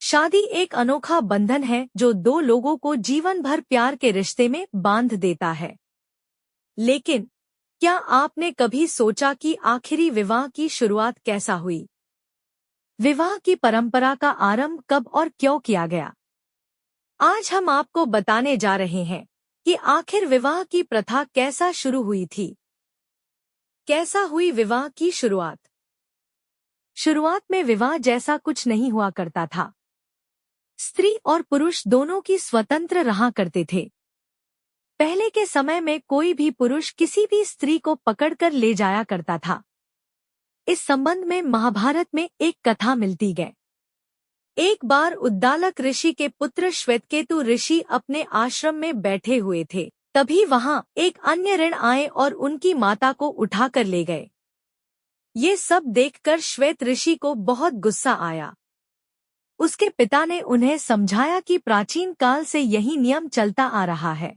शादी एक अनोखा बंधन है जो दो लोगों को जीवन भर प्यार के रिश्ते में बांध देता है। लेकिन क्या आपने कभी सोचा कि आखिरी विवाह की शुरुआत कैसा हुई? विवाह की परंपरा का आरंभ कब और क्यों किया गया? आज हम आपको बताने जा रहे हैं कि आखिर विवाह की प्रथा कैसा शुरू हुई थी। कैसा हुई विवाह की शुरुआत? शुरुआत में विवाह जैसा कुछ नहीं हुआ करता था। स्त्री और पुरुष दोनों की स्वतंत्र रहा करते थे। पहले के समय में कोई भी पुरुष किसी भी स्त्री को पकड़कर ले जाया करता था। इस संबंध में महाभारत में एक कथा मिलती है। एक बार उद्दालक ऋषि के पुत्र श्वेतकेतु ऋषि अपने आश्रम में बैठे हुए थे। तभी वहां एक अन्य ऋण आए और उनकी माता को उठाकर ले गए। ये सब देखकर श्वेत ऋषि को बहुत गुस्सा आया। उसके पिता ने उन्हें समझाया कि प्राचीन काल से यही नियम चलता आ रहा है।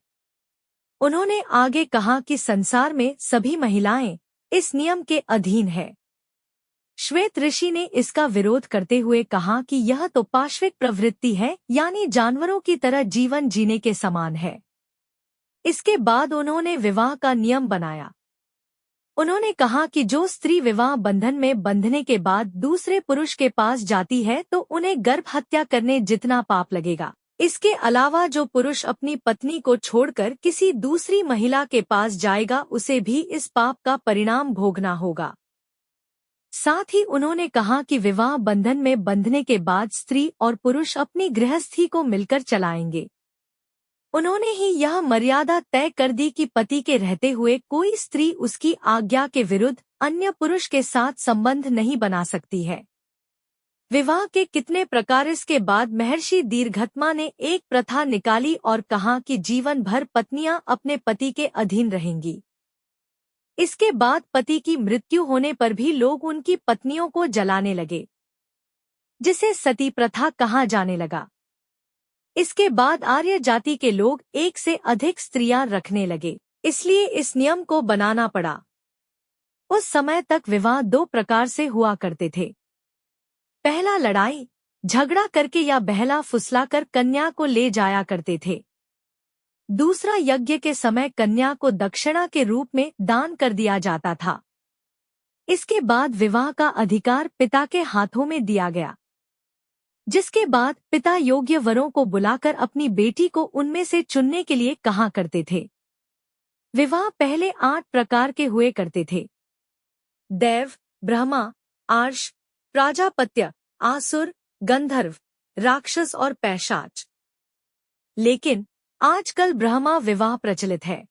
उन्होंने आगे कहा कि संसार में सभी महिलाएं इस नियम के अधीन है। श्वेत ऋषि ने इसका विरोध करते हुए कहा कि यह तो पाशविक प्रवृत्ति है, यानी जानवरों की तरह जीवन जीने के समान है। इसके बाद उन्होंने विवाह का नियम बनाया। उन्होंने कहा कि जो स्त्री विवाह बंधन में बंधने के बाद दूसरे पुरुष के पास जाती है तो उन्हें गर्भ हत्या करने जितना पाप लगेगा। इसके अलावा जो पुरुष अपनी पत्नी को छोड़कर किसी दूसरी महिला के पास जाएगा उसे भी इस पाप का परिणाम भोगना होगा। साथ ही उन्होंने कहा कि विवाह बंधन में बंधने के बाद स्त्री और पुरुष अपनी गृहस्थी को मिलकर चलाएंगे। उन्होंने ही यह मर्यादा तय कर दी कि पति के रहते हुए कोई स्त्री उसकी आज्ञा के विरुद्ध अन्य पुरुष के साथ संबंध नहीं बना सकती है। विवाह के कितने प्रकार। इसके बाद महर्षि दीर्घत्मा ने एक प्रथा निकाली और कहा कि जीवन भर पत्नियां अपने पति के अधीन रहेंगी। इसके बाद पति की मृत्यु होने पर भी लोग उनकी पत्नियों को जलाने लगे, जिसे सती प्रथा कहा जाने लगा। इसके बाद आर्य जाति के लोग एक से अधिक स्त्रियां रखने लगे, इसलिए इस नियम को बनाना पड़ा। उस समय तक विवाह दो प्रकार से हुआ करते थे। पहला लड़ाई झगड़ा करके या बहला फुसलाकर कन्या को ले जाया करते थे। दूसरा यज्ञ के समय कन्या को दक्षिणा के रूप में दान कर दिया जाता था। इसके बाद विवाह का अधिकार पिता के हाथों में दिया गया, जिसके बाद पिता योग्य वरों को बुलाकर अपनी बेटी को उनमें से चुनने के लिए कहा करते थे। विवाह पहले 8 प्रकार के हुए करते थे: देव, ब्रह्मा, आर्ष, प्राजापत्य, आसुर, गंधर्व, राक्षस और पैशाच। लेकिन आजकल ब्रह्मा विवाह प्रचलित है।